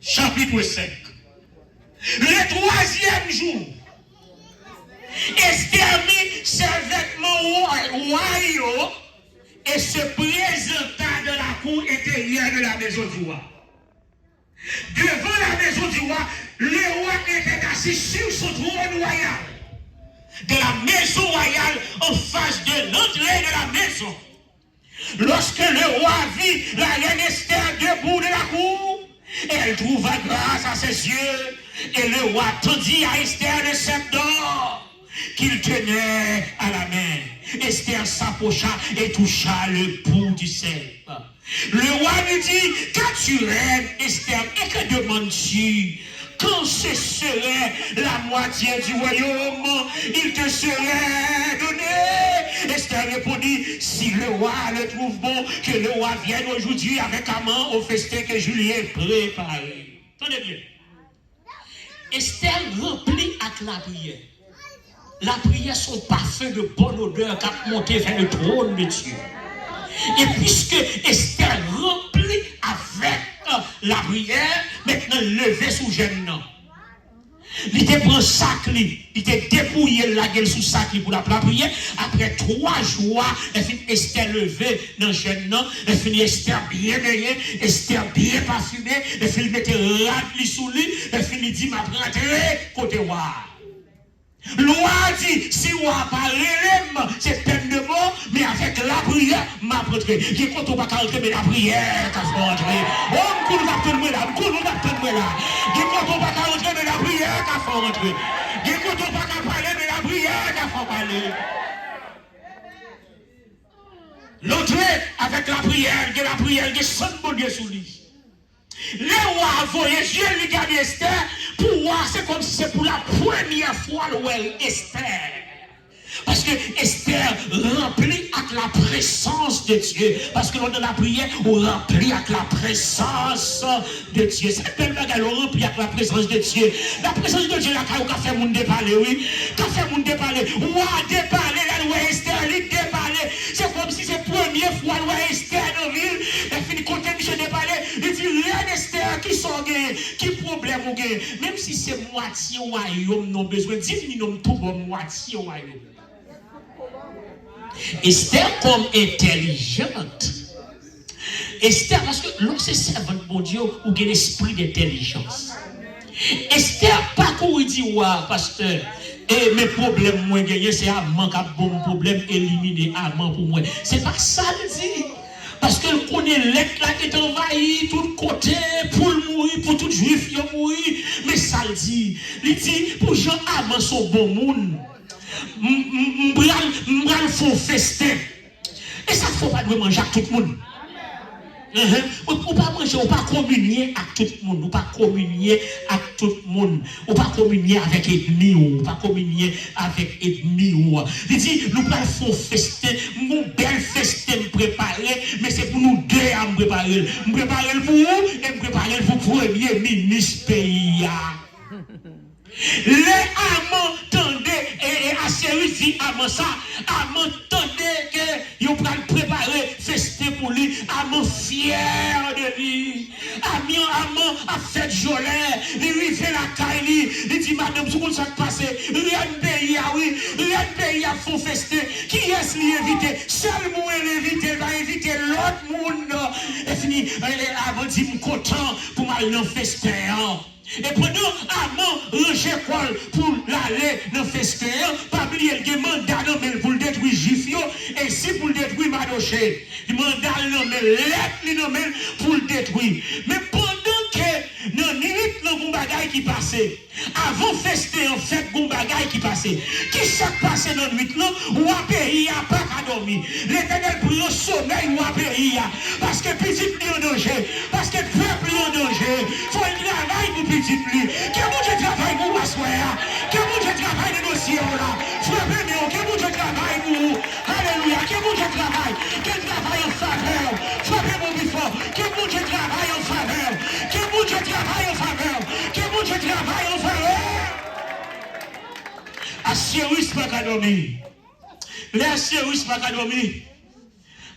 Chapitre 5. Le troisième jour. Esther mit ses vêtements royaux et se présenta de la cour intérieure de la maison du roi. Devant la maison du roi, le roi était assis sur son trône royal. De la maison royale en face de l'entrée de la maison. Lorsque le roi vit la reine Esther debout de la cour, elle trouva grâce à ses yeux et le roi tendit à Esther le sceptre d'or qu'il tenait à la main. Esther s'approcha et toucha le bout du sceptre. Le roi lui dit, qu'as-tu reine Esther, et que demandes-tu? Quand ce serait la moitié du royaume, il te serait donné. Esther répondit, si le roi le trouve bon, que le roi vienne aujourd'hui avec Haman au festin que je lui ai préparé. Tenez bien. Esther remplit avec la prière. La prière, son parfum de bonne odeur qui a monté vers le trône de Dieu. Et puisque Esther remplit avec la prière, maintenant levé sous gêne. Il te prend sac, il te dépouillé la gueule sous sac pour la prière. Après 3 jours, elle finit Esther levée dans le gêne. Elle finit Esther bien meillée, Esther bien parfumée. Elle finit mettre rad sous lui. Elle finit dire m'a rentré côté roi. Le roi dit, si roi parle, c'est peine de mort, mais avec la prière, m'a rentré. Qui compte pas rentrer, mais la prière, qu'a fait rentrer. Oh, nous attendons là, nous attendons là. Qui compte pas rentrer, mais la prière, qu'a fait rentrer. Qui compte pas parler, mais la prière, qu'a fait parler. L'autre, avec la prière, il y a 100 bon Dieu sous lui. Le roi a voyagé, il regarde Esther, pour voir, c'est comme si c'est pour la première fois où elle Esther. Parce que Esther remplit avec la présence de Dieu. Parce que lors de la prière, on remplit avec la présence de Dieu. C'est belle bagarre, on remplit avec la présence de Dieu. La présence de Dieu, là, quand on fait mon déparler, oui. Quand on fait mon déparler, on a déparler, là, où Esther, il déparler. C'est comme si c'est la première fois où Esther dans la ville, elle finit de compter, Michel déparler. Il dit, rien Esther, qui sont gagnés, qui problème ou gagnés. Même si c'est moitié royaume, non besoin, dis-nous, non, tout bon, moitié royaume. Esther comme intelligente. Esther, parce que lorsque c'est servant de Dieu, ou a l'esprit d'intelligence. Esther, pas qu'on dit, ouais, pasteur, et mes problèmes, moi, gagner, c'est Haman qui a bon problème, éliminer Haman pour moi. C'est pas ça, le dit. Parce que le connaît l'être là qui est envahi, tout côté, pour le mourir, pour tout juif, il mourir. Mais ça le dit. Il dit, pour Jean Haman, son bon monde. M'bral faut festin. Et ça faut pas de manger avec tout le monde. Ou pas manger, ou pas communier avec tout le monde, ou pas communier avec tout le monde, ou pas communier avec ennemi, ou pas communier avec ennemi. Il dit, nous pas faut festin, mon bel festin préparé, mais c'est pour nous deux à me préparer. Me préparer pour vous et me préparer pour le premier ministre pays. Les amants tendaient, et Assyrie dit Amant ça, Amant tendait que vous pouvez préparer festin pour lui, Amant fier de lui, Amant a fait jolet, il fait la caille, il dit madame, ce qu'on s'est passé, rien de pays, oui, rien de pays a fait festin, qui est-ce qui invité? Seul moi l'invité, va inviter l'autre monde, et fini, avant de dire content pour m'aller dans le festin. Et pendant Haman range quoi pour l'aller dans le festin, pas oublier le mandat pour le détruire juif, et si pour le détruire Madoché, le mandat pour le détruire. Mais pendant que dans nuit, dans le bagaille qui passait, avant festin, en fait, bon bagaille qui passait, qui s'est passé dans la nuit, ou à pays a pas qu'à dormir. L'Éternel prend sommeil ou à pays, parce que petit plus en danger, parce que peuple en danger, faut un travail pour petit plus. Que bon Dieu travaille pour m'asseoir, que bon Dieu travaille dans nos cieux là, frappez nous, que bon Dieu travaille pour nous, alléluia, que bon Dieu travaille en faveur, frappez mon plus fort, Assyrus pas qu'à dormir. Les Assyrus pas qu'à dormir.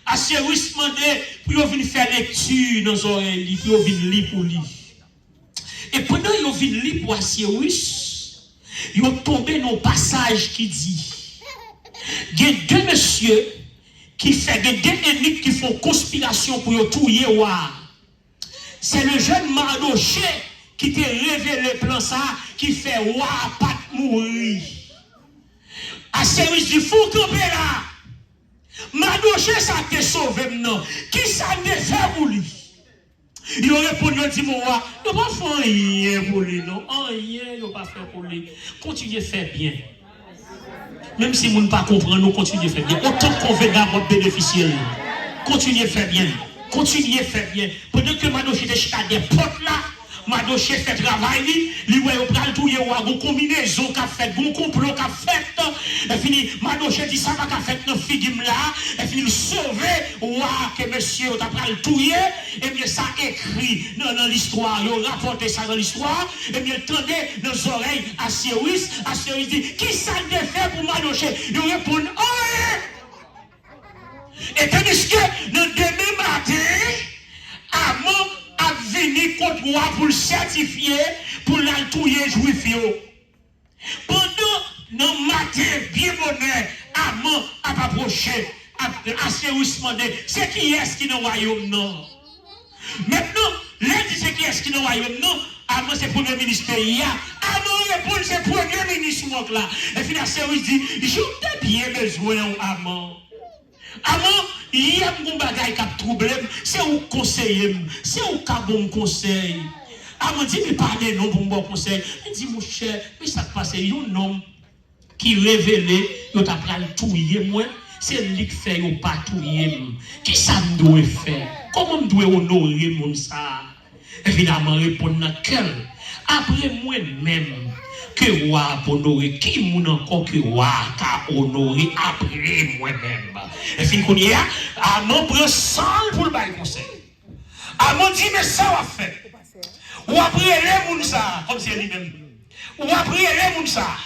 Assyrus demandé pour venir faire lecture dans les oreilles, pour venir lire pour lui. Et pendant qu'ils viennent lire pour Assyrus, ils ont tombé dans un passage qui dit il y a deux messieurs qui font deux ennemis qui font conspiration pour tuer roi. C'est le jeune Mardoché qui t'a révélé le plan ça, qui fait roi pas mourir. Assyrus dit faut camper là. Mardoché ça t'a sauvé maintenant. Qui ça ne fait pour lui? Il répond, il dit, mon roi, il n'a pas fait rien pour lui, non. Rien, il n'a pas fait pour lui. Continuez à faire bien. Même si vous ne pas comprendre, nous continuez à faire bien. Autant qu'on veut d'abord bénéficier. Continuez à faire bien. Continuez à faire bien. Pendant que Mardoché était à des portes là, Mardoché fait travail, lui, il a tout, il a une combinaison qu'a fait, un complot qu'a fait. Et fini, Mardoché dit ça va qu'a fait dans figim là, et fini, sauver, que monsieur, on a pris le touyer, et bien ça écrit dans l'histoire, il a rapporté ça dans l'histoire, et bien tendez dans les oreilles à Assyrus. Assyrus dit, qui ça ne fait pour Mardoché? Il répond, oh! Et tandis que, le demain matin, Amon a venu contre moi pour le certifier, pour l'altouiller juif. Pendant le matin, bien bonheur, Amon a approché, Assyrus demandé, c'est qui est-ce qui est dans le royaume non? Maintenant, l'un dit c'est qui est-ce qui est dans le royaume non? Amon c'est le premier ministre pays. Amon répond c'est le premier ministre là. Et puis Assyrus dit, j'ai bien besoin Amon. Amon, il y a un bagage qui a troublé, c'est où conseiller, c'est où qui a bon conseil. Amon dit, mais pas des noms pour bon conseil. Il dit, mon cher, mais ça passe, il y a un homme qui révélé, il a pris le touiller, moi, c'est lui qui fait, il pas touiller. Qui ça me doit faire? Comment me doit honorer mon ça? Évidemment, répondre à quel? Après moi-même, que roi pour honorer, qui moun encore que roi qu'a honoré après moi-même. Et fin qu'on y a, Amon prend 100 pour le bail conseil. Amon dit, mais ça va faire. Ou après les moun ça, comme c'est lui-même. Ou après les moun ça.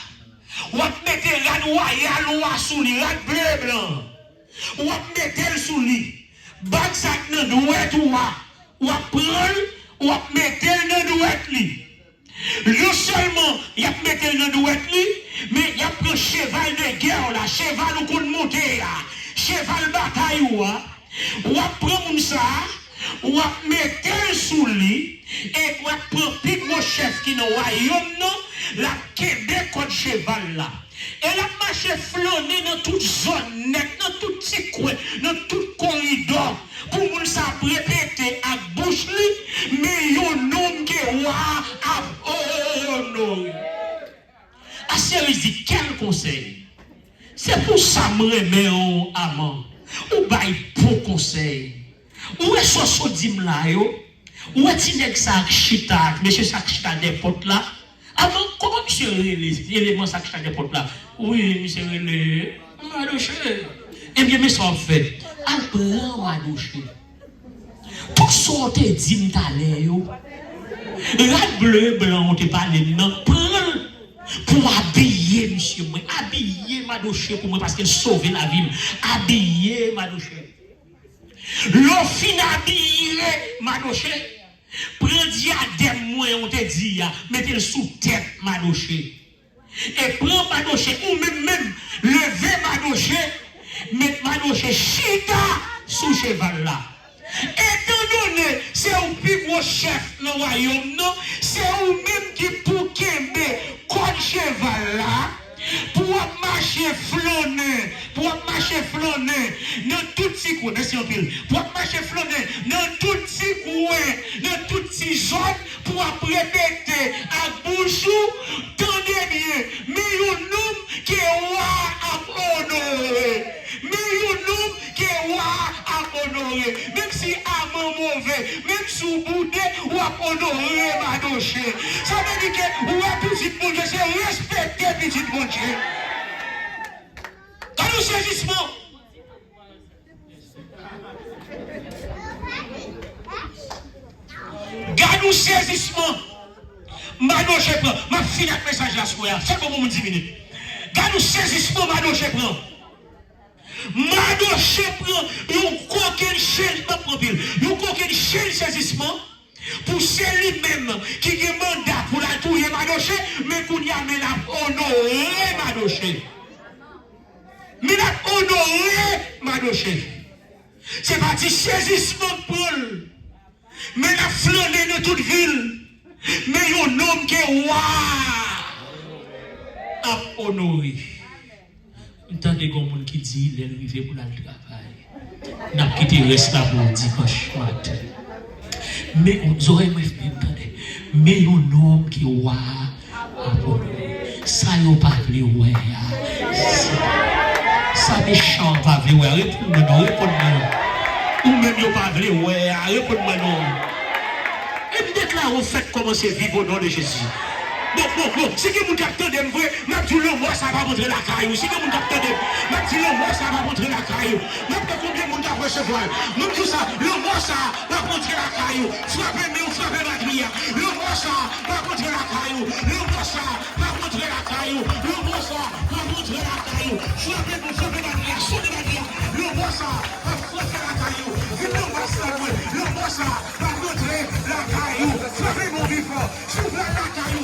Ou après mettre la royale, ou sous lui, la bleu blanc. Ou après mettre sous lui. Bak sak nan douette ou après, ou après mettre dans douette lui. Non seulement il a mis le douette mais il a pris cheval de guerre là, cheval ou qu'on monte là, cheval bataille ou a pris ça, ou a mettre sous lui et ou a pris mon chef qui dans royaume non, la Québec contre cheval là. Et la marche flonner dans toute zone net, dans tout petit coin, dans tout corridor, pour nous ça répéter à bouche li, mais yon nom que wa a honoré. Assyrus dit quel conseil? C'est pour ça me remet en amant. Ou bail pour conseil. Ou est ce dim là yo? Ou est il ça chita, monsieur ça chita des potes là? Avant, comment monsieur les éléments ça chita des potes là? Oui, monsieur le Mardoché. Eh bien, mais ça en fait, al prend Mardoché. Tout ça te dit m't'aller yo. Rat bleu blanc on te parle non, prend pour habiller monsieur moi, habiller Mardoché pour moi parce qu'elle sauve la vie. Habiller Mardoché. L'on fin habiller Mardoché. Prends diadème moi on te dit mettez-le sous tête Mardoché. Et prends Mardoché ou même lever Mardoché, mettre Mardoché chita sous cheval là. Étant donné, c'est au plus gros chef dans le royaume, non? C'est ou même qui pour kembe contre cheval là, pour marcher flonner, dans tout petit coin, pour marcher flonner, dans tout petit coin, dans tout petit zone, pour répéter à bouchou, tendez bien, mais un homme qui est roi à honorer, même si Amon mauvais, même si vous boudez, ou à honorer Mardoché. Ça veut dire que ou à petit bon Dieu, c'est respecter petit bon Dieu. Quand nous saisissons, garde nous saisissement. Mardoché prend, ma fille a message là, c'est bon pour 10 minutes. Quand nous saisissons, Madoche prend. Madoche prend un coquin chaîne, pas profil, un coquin chaîne saisissement. Pour celui lui-même qui a mandat pour la touiller Madoche, mais qu'on y a mais la honoré Madoche. Mais la honoré Madoche. C'est parti saisissement Paul. Mais la flâné de toute ville. Mais un homme qui est roi a honoré. Entendez comme monde qui dit il est arrivé pour le travail. N'a quitté reste là pour dimanche matin. Mais on aurait entendez. Mais un homme qui est roi a honoré. Ça y pas vle ouais. Ça méchant pas vle ouais. Réponds-moi. Ou même yo pas vle ouais. Réponds-moi non. Et peut-être là, on fait commencer à vivre au nom de Jésus. Bon. Si vous m'attendez, même tout le mois, ça va montrer la caillou. Si vous m'attendez, même tout le mois, ça va montrer la caillou. Même combien de monde a recevoir. Même tout ça, le mois, ça va montrer la caillou. Frappez la prière. Le mois, ça va montrer la caillou. Le mois, ça va montrer la caillou. Le mois, ça va montrer la caillou. Frappez la prière. Sautez la prière. Le mois, ça va montrer la caillou. Le mois, ça va montrer la caillou. Frappez mon vivant. Soufflez la caillou.